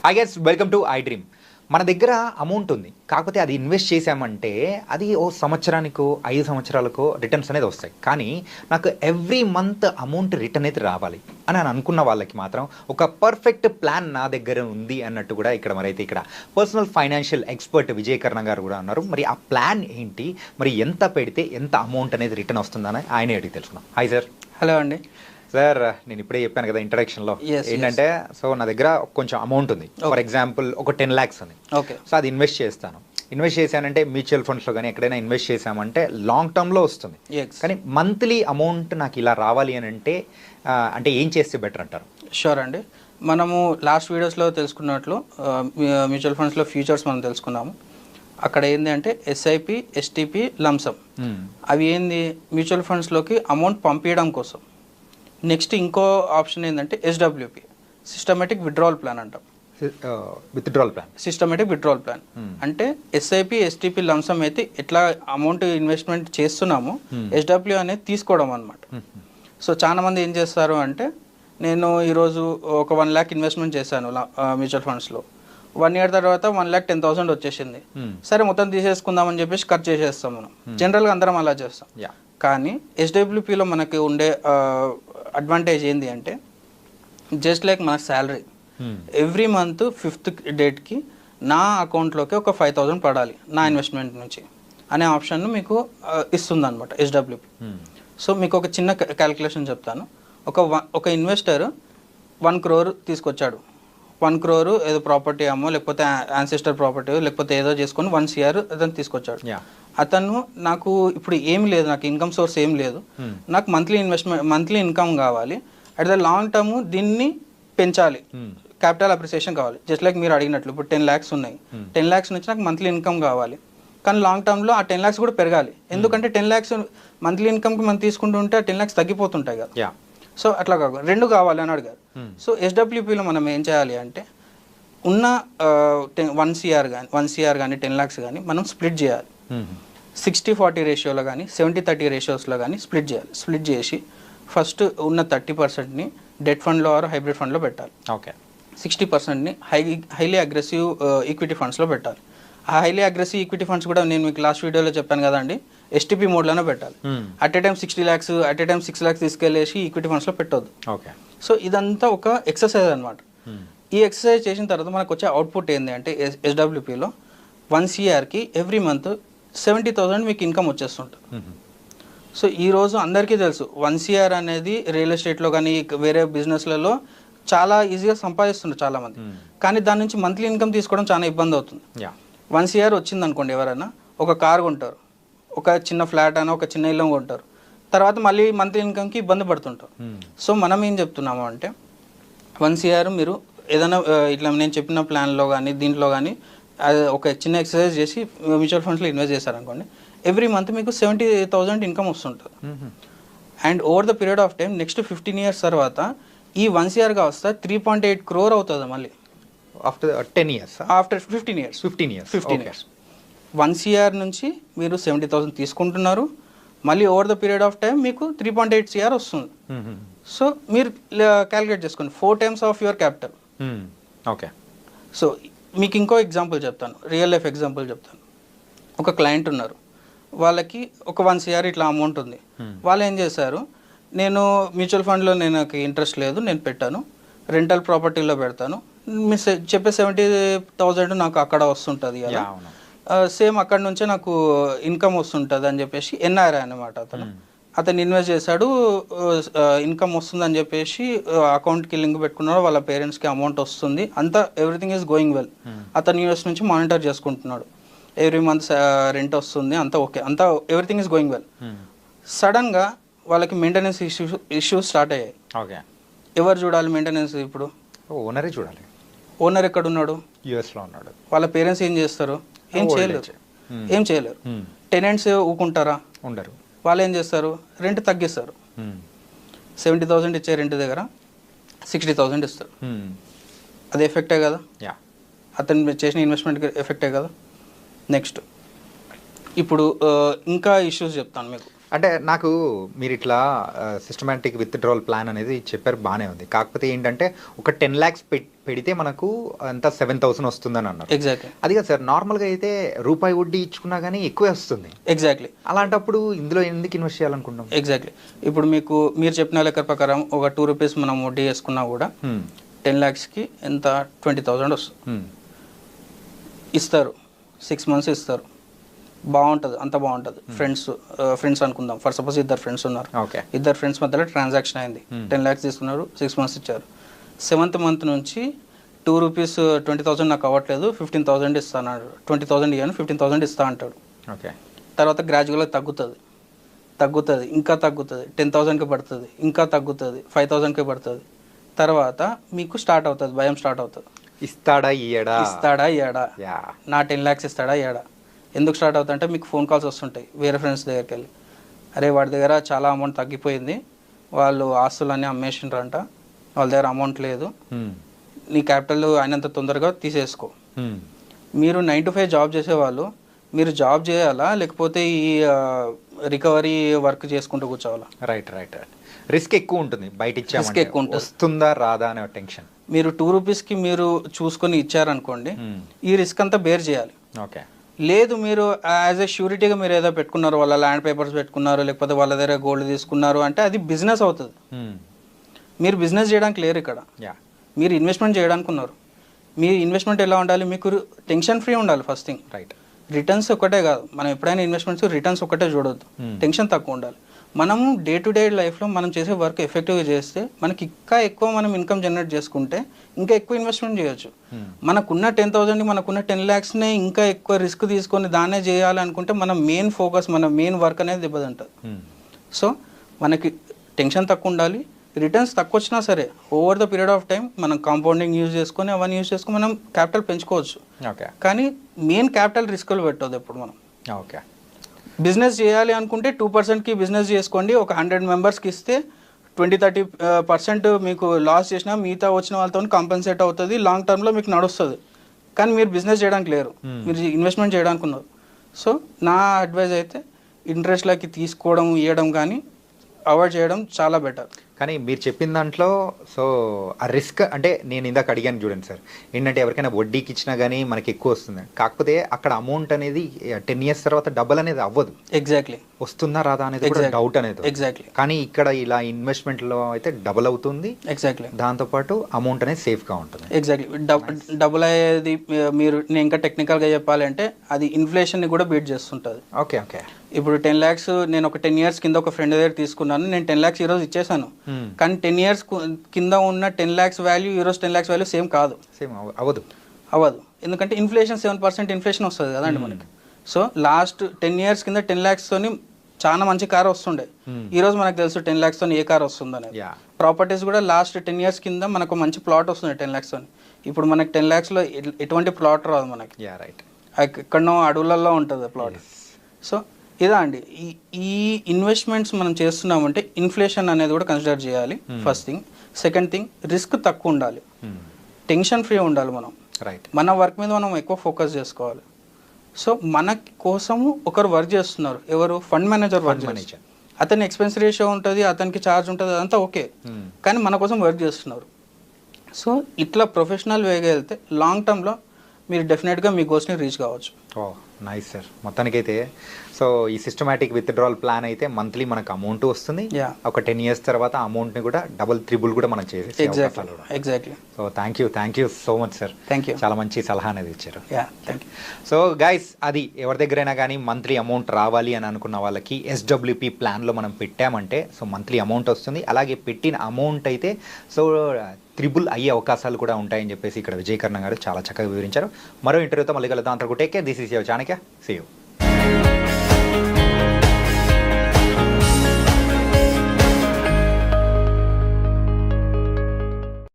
I guess welcome to I dream. మన దగ్గర amount ఉంది, కాకపోతే అది ఇన్వెస్ట్ చేసామంటే అది ఓ సంవత్సరానికో 5 సంవత్సరాలకో రిటర్న్స్ అనేది వస్తాయి. కానీ నాకు ఎవ్రీ మంత్ అమౌంట్ రిటర్న్ అయితే రావాలి అని అనుకున్న వాళ్ళకి మాత్రం ఒక పర్ఫెక్ట్ ప్లాన్ నా దగ్గర ఉంది అన్నట్టు కూడా ఇక్కడ పర్సనల్ ఫైనాన్షియల్ ఎక్స్పర్ట్ విజయకర్ణ గారు కూడా ఉన్నారు. మరి ఆ ప్లాన్ ఏంటి, మరి ఎంత పెడితే ఎంత అమౌంట్ అనేది రిటర్న్ వస్తుందని ఆయన అడిగి తెలుసుకుందాం. Hi sir. హలో అండి. సార్, నేను ఇప్పుడే చెప్పాను కదా ఇంట్రడక్షన్లో ఏంటంటే, సో నా దగ్గర కొంచెం అమౌంట్ ఉంది. ఫర్ ఎగ్జాంపుల్ ఒక 10 lakhs ఉంది. ఓకే. సో అది ఇన్వెస్ట్ చేశానంటే మ్యూచువల్ ఫండ్స్లో కానీ ఎక్కడైనా ఇన్వెస్ట్ చేశామంటే లాంగ్ టర్మ్లో వస్తుంది. కానీ మంత్లీ అమౌంట్ నాకు ఇలా రావాలి అని అంటే ఏం చేస్తే బెటర్ అంటారు? షూర్ అండి. మనము లాస్ట్ వీడియోస్లో తెలుసుకున్నట్లు మ్యూచువల్ ఫండ్స్లో ఫ్యూచర్స్ మనం తెలుసుకున్నాము. అక్కడ ఏంది అంటే ఎస్ఐపి, ఎస్టిపి, లంసమ్ అవి ఏంది మ్యూచువల్ ఫండ్స్లోకి అమౌంట్ పంపించడం కోసం. నెక్స్ట్ ఇంకో ఆప్షన్ ఏంటంటే ఎస్డబ్ల్యూపి, సిస్టమేటిక్ విత్డ్రావల్ ప్లాన్ అంటాం. సిస్టమేటిక్ విత్డ్రావల్ ప్లాన్ అంటే ఎస్ఐపి, ఎస్టిపి, లంసమ్ అయితే ఎట్లా అమౌంట్ ఇన్వెస్ట్మెంట్ చేస్తున్నామో ఎస్డబ్ల్యూ అనేది తీసుకోవడం అనమాట. సో చాలా మంది ఏం చేస్తారు అంటే, నేను ఈరోజు ఒక 1 lakh ఇన్వెస్ట్మెంట్ చేశాను మ్యూచువల్ ఫండ్స్లో. 1 year తర్వాత 1,10,000 వచ్చేసింది. సరే మొత్తం తీసేసుకుందామని చెప్పేసి ఖర్చు చేసేస్తాం మనం. జనరల్గా అందరం అలా చేస్తాం. కానీ ఎస్డబ్ల్యూపీలో మనకి ఉండే అడ్వాంటేజ్ ఏంటి అంటే, జస్ట్ లైక్ మన శాలరీ ఎవ్రీ మంత్ 5th డేట్కి నా అకౌంట్లోకి ఒక 5,000 పడాలి నా ఇన్వెస్ట్మెంట్ నుంచి అనే ఆప్షన్ మీకు ఇస్తుంది అనమాట ఎస్డబ్ల్యూపీ. సో మీకు ఒక చిన్న క్యాలిక్యులేషన్ చెప్తాను. ఒక ఇన్వెస్టర్ 1 crore తీసుకొచ్చాడు. 1 crore ఏదో ప్రాపర్టీ అమ్మో, లేకపోతే యాన్సెస్టర్ ప్రాపర్టీ, లేకపోతే ఏదో చేసుకొని 1 CR అతను తీసుకొచ్చాడు. అతను నాకు ఇప్పుడు ఏమి లేదు, నాకు ఇన్కమ్ సోర్స్ ఏం లేదు, నాకు మంత్లీ ఇన్కమ్ కావాలి, అట్ ద లాంగ్ టర్మ్ దీన్ని పెంచాలి, క్యాపిటల్ అప్రిసియేషన్ కావాలి. జస్ట్ లైక్ మీరు అడిగినట్లు ఇప్పుడు 10 lakhs ఉన్నాయి. 10 lakhs నుంచి నాకు మంత్లీ ఇన్కమ్ కావాలి, కానీ లాంగ్ టర్మ్లో ఆ 10 lakhs కూడా పెరగాలి. ఎందుకంటే 10 lakhs మంత్లీ ఇన్కమ్కి మనం తీసుకుంటుంటే ఆ 10 lakhs తగ్గిపోతుంటాయి కదా. సో అట్లా కాకుండా 2 కావాలి అని అడిగారు. సో ఎస్డబ్ల్యూపీలో మనం ఏం చేయాలి అంటే, ఉన్న 1 CR కానీ 10 lakhs కానీ మనం స్ప్లిట్ చేయాలి. 60-40 రేషియోలో కానీ 70-30 రేషియోస్లో కానీ స్ప్లిట్ చేయాలి. స్ప్లిట్ చేసి ఫస్ట్ ఉన్న 30%ని డెట్ ఫండ్లో ఆర్ హైబ్రిడ్ ఫండ్లో పెట్టాలి. ఓకే. 60%ని హైలీ అగ్రెసివ్ ఈక్విటీ ఫండ్స్లో పెట్టాలి. ఆ హైలీ అగ్రెసివ్ ఈక్విటీ ఫండ్స్ కూడా నేను మీకు లాస్ట్ వీడియోలో చెప్పాను కదండి, ఎస్టీపీ మోడ్లోనే పెట్టాలి. At a time 60 lakhs, at a time 6 lakhs తీసుకెళ్ళేసి ఈక్విటీ ఫండ్స్లో పెట్టొద్దు. ఓకే. సో ఇదంతా ఒక ఎక్సర్సైజ్ అనమాట. ఈ ఎక్సర్సైజ్ చేసిన తర్వాత మనకు వచ్చే అవుట్పుట్ ఏంటి అంటే, ఎస్డబ్ల్యూపీలో 1 CRకి ఎవ్రీ మంత్ 70,000 మీకు ఇన్కమ్ వచ్చేస్తుంటుంది. సో ఈరోజు అందరికీ తెలుసు 1 CR అనేది రియల్ ఎస్టేట్లో కానీ వేరే బిజినెస్లలో చాలా ఈజీగా సంపాదిస్తున్నారు చాలామంది. కానీ దాని నుంచి మంత్లీ ఇన్కమ్ తీసుకోవడం చాలా ఇబ్బంది అవుతుంది. 1 CR వచ్చింది అనుకోండి, ఎవరైనా ఒక కార్ కొంటారు, ఒక చిన్న ఫ్లాట్ అయినా ఒక చిన్న ఇల్లు కొంటారు, తర్వాత మళ్ళీ మంత్లీ ఇన్కమ్కి ఇబ్బంది పడుతుంటారు. సో మనం ఏం చెప్తున్నాము అంటే, 1 CR మీరు ఏదైనా ఇట్లా నేను చెప్పిన ప్లాన్లో కానీ దీంట్లో కానీ ఒక చిన్న ఎక్సర్సైజ్ చేసి మ్యూచువల్ ఫండ్స్లో ఇన్వెస్ట్ చేశారనుకోండి, ఎవ్రీ మంత్ మీకు 70,000 ఇన్కమ్ వస్తుంటుంది. And over the period of time next 15 years తర్వాత ఈ 1 CRగా వస్తే 3.8 crore అవుతుంది మళ్ళీ. After 10 years? After 15 years. 15 years 1 CR నుంచి మీరు 70,000 తీసుకుంటున్నారు, మళ్ళీ over the period of time మీకు 3.8 CR వస్తుంది. సో మీరు క్యాలిక్యులేట్ చేసుకోండి, 4 times of your capital. Okay. So మీకు ఇంకో ఎగ్జాంపుల్ చెప్తాను, రియల్ లైఫ్ ఎగ్జాంపుల్ చెప్తాను. ఒక క్లయింట్ ఉన్నారు, వాళ్ళకి ఒక 1 CR ఇట్లా అమౌంట్ ఉంది. వాళ్ళు ఏం చేశారు, నేను మ్యూచువల్ ఫండ్లో నాకు ఇంట్రెస్ట్ లేదు, నేను పెట్టాను, రెంటల్ ప్రాపర్టీలో పెడతాను, మీరు చెప్పే 70,000 నాకు అక్కడ వస్తుంటుంది కదా, సేమ్ అక్కడ నుంచే నాకు ఇన్కమ్ వస్తుంటుంది అని చెప్పేసి ఎన్ఆర్ఐ అనమాట అతను ఇన్వెస్ట్ చేశాడు, ఇన్కమ్ వస్తుందని చెప్పేసి అకౌంట్కి లింక్ పెట్టుకున్నాడు, వాళ్ళ పేరెంట్స్కి అమౌంట్ వస్తుంది, అంతా ఎవ్రీథింగ్ ఈజ్ గోయింగ్ వెల్. అతను యూఎస్ నుంచి మానిటర్ చేసుకుంటున్నాడు, ఎవ్రీ మంత్ రెంట్ వస్తుంది, అంతా ఓకే, అంతా ఎవ్రీథింగ్ ఈజ్ గోయింగ్ వెల్. సడన్గా వాళ్ళకి మెయింటెనెన్స్ ఇష్యూస్ స్టార్ట్ అయ్యాయి. ఓకే. ఎవరు చూడాలి మెయింటెనెన్స్? ఇప్పుడు ఓనరే చూడాలి. ఓనర్ ఎక్కడ ఉన్నాడు? యూఎస్లో ఉన్నాడు. వాళ్ళ పేరెంట్స్ ఏం చేస్తారు? ఏం చేయలేరు. టెనెంట్స్ ఊకుంటారా? ఉండరు. వాళ్ళు ఏం చేస్తారు? రెంట్ తగ్గిస్తారు. 70,000 ఇచ్చే రెంట్ దగ్గర 60,000 ఇస్తారు. అది ఎఫెక్టే కదా, అతను చేసిన ఇన్వెస్ట్మెంట్కి ఎఫెక్టే కదా. నెక్స్ట్ ఇప్పుడు ఇంకా ఇష్యూస్ చెప్తాను మీకు. అంటే నాకు మీరు ఇట్లా సిస్టమాటిక్ విత్డ్రావల్ ప్లాన్ అనేది చెప్పారు, బాగానే ఉంది. కాకపోతే ఏంటంటే ఒక 10 lakhs పెడితే మనకు అంత 7,000 వస్తుందని అన్నారు. ఎగ్జాక్ట్లీ అది కాదు సార్, నార్మల్గా అయితే రూపాయి వడ్డీ ఇచ్చుకున్నా కానీ ఎక్కువే వస్తుంది. ఎగ్జాక్ట్లీ అలాంటప్పుడు ఇందులో ఎందుకు ఇన్వెస్ట్ చేయాలనుకుంటాం? ఎగ్జాక్ట్లీ ఇప్పుడు మీరు చెప్పిన లెక్క ప్రకారం ఒక 2 రూపీస్ మనం వడ్డీ వేసుకున్నా కూడా 10 lakhsకి ఎంత 20,000 వస్తుంది. ఇస్తారు, 6 months ఇస్తారు, బాగుంటుంది, అంత బాగుంటుంది. ఫ్రెండ్స్ అనుకుందాం, ఫర్ సపోజ్ 2 friends ఉన్నారు. ఓకే, 2 friends మధ్యలో ట్రాన్సాక్షన్ అయింది, 10 lakhs తీసుకున్నారు, 6 months ఇచ్చారు. 7th month నుంచి 2 రూపీస్ 20,000 నాకు అవ్వట్లేదు, 15,000 ఇస్తాను, 20,000 ఇవ్వను, 15,000 ఇస్తా అంటాడు. ఓకే, తర్వాత గ్రాడ్యువల్గా తగ్గుతుంది, ఇంకా తగ్గుతుంది, 10,000కి పడుతుంది, ఇంకా తగ్గుతుంది, 5,000కి పడుతుంది. తర్వాత మీకు స్టార్ట్ అవుతుంది, భయం స్టార్ట్ అవుతుంది. ఇస్తాడా ఇయ్యడా, నా 10 lakhs ఇస్తాడా ఇయ్యడా. ఎందుకు స్టార్ట్ అవుతుంది అంటే మీకు ఫోన్ కాల్స్ వస్తుంటాయి వేరే ఫ్రెండ్స్ దగ్గరికి వెళ్ళి, అరే వాడి దగ్గర చాలా అమౌంట్ తగ్గిపోయింది, వాళ్ళు ఆస్తులన్నీ అమ్మేసిండ్రంట, వాళ్ళ దగ్గర అమౌంట్ లేదు, నీ క్యాపిటల్ అయినంత తొందరగా తీసేసుకో. మీరు 9 to 5 జాబ్ చేసేవాళ్ళు, మీరు జాబ్ చేయాలా లేకపోతే ఈ రికవరీ వర్క్ చేసుకుంటూ కూర్చోవాలా? రైట్, రిస్క్ ఎక్కువ ఉంటుంది బయట రిస్క్ ఎక్కువ ఉంటుంది, వస్తుందా రాదా అనే టెన్షన్. మీరు 2 రూపీస్కి మీరు చూసుకొని ఇచ్చారనుకోండి, ఈ రిస్క్ అంతా బేర్ చేయాలి. ఓకే, లేదు మీరు యాజ్ ఎ షూరిటీగా మీరు ఏదో పెట్టుకున్నారు, వాళ్ళ ల్యాండ్ పేపర్స్ పెట్టుకున్నారు, లేకపోతే వాళ్ళ దగ్గర గోల్డ్ తీసుకున్నారు అంటే అది బిజినెస్ అవుతుంది. మీరు బిజినెస్ చేయడానికి లేరు ఇక్కడ, మీరు ఇన్వెస్ట్మెంట్ చేయడానికి ఉన్నారు. మీ ఇన్వెస్ట్మెంట్ ఎలా ఉండాలి, మీకు టెన్షన్ ఫ్రీ ఉండాలి. First thing, right. రిటర్న్స్ ఒకటే కాదు, మనం ఎప్పుడైనా ఇన్వెస్ట్మెంట్స్ రిటర్న్స్ ఒకటే చూడొద్దు, టెన్షన్ తక్కువ ఉండాలి. మనము డే టు డే లైఫ్లో మనం చేసే వర్క్ ఎఫెక్టివ్గా చేస్తే మనకి ఇంకా ఎక్కువ మనం ఇన్కమ్ జనరేట్ చేసుకుంటే ఇంకా ఎక్కువ ఇన్వెస్ట్మెంట్ చేయొచ్చు. మనకున్న 10,000 మనకున్న 10 lakhsనే ఇంకా ఎక్కువ రిస్క్ తీసుకొని దాన్నే చేయాలనుకుంటే మన మెయిన్ ఫోకస్, మన మెయిన్ వర్క్ అనేది దెబ్బతింటుంది. సో మనకి టెన్షన్ తక్కువ ఉండాలి, రిటర్న్స్ తక్కువ వచ్చినా సరే over the period of time మనం కాంపౌండింగ్ యూజ్ చేసుకొని అవన్నీ యూజ్ చేసుకొని మనం క్యాపిటల్ పెంచుకోవచ్చు. ఓకే, కానీ మెయిన్ క్యాపిటల్ రిస్క్లు పెట్టవద్దు ఎప్పుడు మనం. ఓకే, బిజినెస్ చేయాలి అనుకుంటే 2%కి బిజినెస్ చేసుకోండి, ఒక 100 మెంబర్స్కి ఇస్తే 20-30% మీకు లాస్ చేసినా మిగతా వచ్చిన వాళ్ళతో కాంపెన్సేట్ అవుతుంది, లాంగ్ టర్మ్లో మీకు నడుస్తుంది. కానీ మీరు బిజినెస్ చేయడానికి లేరు, మీరు ఇన్వెస్ట్మెంట్ చేయడానికి ఉన్నారు. సో నా అడ్వైజ్ అయితే ఇంట్రెస్ట్లకి తీసుకోవడం ఇవ్వడం కానీ అవాయిడ్ చేయడం చాలా బెటర్. కానీ మీరు చెప్పిన దాంట్లో సో ఆ రిస్క్ అంటే నేను ఇందాక అడిగాను చూడండి సార్, ఏంటంటే ఎవరికైనా వడ్డీకి ఇచ్చినా కానీ మనకి ఎక్కువ వస్తుంది, కాకపోతే అక్కడ అమౌంట్ అనేది 10 years తర్వాత డబుల్ అనేది అవ్వదు. ఎగ్జాక్ట్లీ, వస్తుందా రాదా అనేది కూడా డౌట్ అనేది. ఎగ్జాక్ట్లీ, కానీ ఇక్కడ ఇలా ఇన్వెస్ట్మెంట్లో అయితే డబుల్ అవుతుంది. ఎగ్జాక్ట్లీ, దాంతోపాటు అమౌంట్ అనేది సేఫ్గా ఉంటుంది. ఎగ్జాక్ట్లీ, డబుల్ అయ్యేది మీరు నేను ఇంకా టెక్నికల్గా చెప్పాలంటే అది ఇన్ఫ్లేషన్ని కూడా బీట్ చేస్తుంటుంది. ఓకే, ఓకే, ఇప్పుడు 10 lakhs నేను ఒక 10 years కింద ఒక ఫ్రెండ్ దగ్గర తీసుకున్నాను, నేను 10 lakhs ఈరోజు ఇచ్చేసాను. కానీ 10 years కింద ఉన్న 10 lakhs వాల్యూ ఈరోజు 10 lakhs వాల్యూ సేమ్ కాదు, సేమ్ అవ్వదు. ఎందుకంటే ఇన్ఫ్లేషన్ 7% ఇన్ఫ్లేషన్ వస్తుంది కదండి మనకి. సో లాస్ట్ 10 years కింద 10 lakhs తోని చాలా మంచి కార్ వస్తుండే, ఈరోజు మనకు తెలుసు 10 lakhs తోని ఏ కార్ వస్తుంది అనేది. ప్రాపర్టీస్ కూడా లాస్ట్ 10 years కింద మనకు మంచి ప్లాట్ వస్తుంది 10 lakhs తోని. ఇప్పుడు మనకి 10 lakhsలో ఎటువంటి ప్లాట్ రాదు మనకి, ఎక్కడనో అడవులలో ఉంటుంది ప్లాట్. సో ఇదా అండి, ఈ ఇన్వెస్ట్మెంట్స్ మనం చేస్తున్నామంటే ఇన్ఫ్లేషన్ అనేది కూడా కన్సిడర్ చేయాలి first thing. Second thing, risk తక్కువ ఉండాలి, టెన్షన్ ఫ్రీ ఉండాలి. మనం మన వర్క్ మీద మనం ఎక్కువ ఫోకస్ చేసుకోవాలి. సో మన కోసము ఒకరు వర్క్ చేస్తున్నారు, ఎవరు? Fund manager work manager. అతని ఎక్స్పెన్స్ రేషియో ఉంటుంది, అతనికి ఛార్జ్ ఉంటుంది, అదంతా ఓకే, కానీ మన కోసం వర్క్ చేస్తున్నారు. సో ఇట్లా ప్రొఫెషనల్ వేగా వెళ్తే లాంగ్ టర్మ్లో మీరు డెఫినెట్గా మీ గోల్స్ని రీచ్ కావచ్చు. Nice sir. మొత్తానికైతే సో ఈ సిస్టమాటిక్ విత్డ్రావల్ ప్లాన్ అయితే మంత్లీ మనకు అమౌంట్ వస్తుంది, ఒక 10 years తర్వాత అమౌంట్ని కూడా డబుల్ త్రిబుల్ కూడా మనం చేసేసి. Exactly. So thank you so much sir, చాలా మంచి సలహా అనేది ఇచ్చారు. సో గైస్, అది ఎవరి దగ్గరైనా కానీ మంత్లీ అమౌంట్ రావాలి అని అనుకున్న వాళ్ళకి SWP ప్లాన్లో మనం పెట్టామంటే సో మంత్లీ అమౌంట్ వస్తుంది. అలాగే పెట్టిన అమౌంట్ అయితే సో త్రిబుల్ అయ్యే అవకాశాలు కూడా ఉంటాయని చెప్పేసి ఇక్కడ విజయకర్ణ గారు చాలా చక్కగా వివరించారు. మరో ఇంటర్వ్యూతో మళ్ళీ కలుద్దాం. అంతవరకు take care. This is your Chanakya. See you.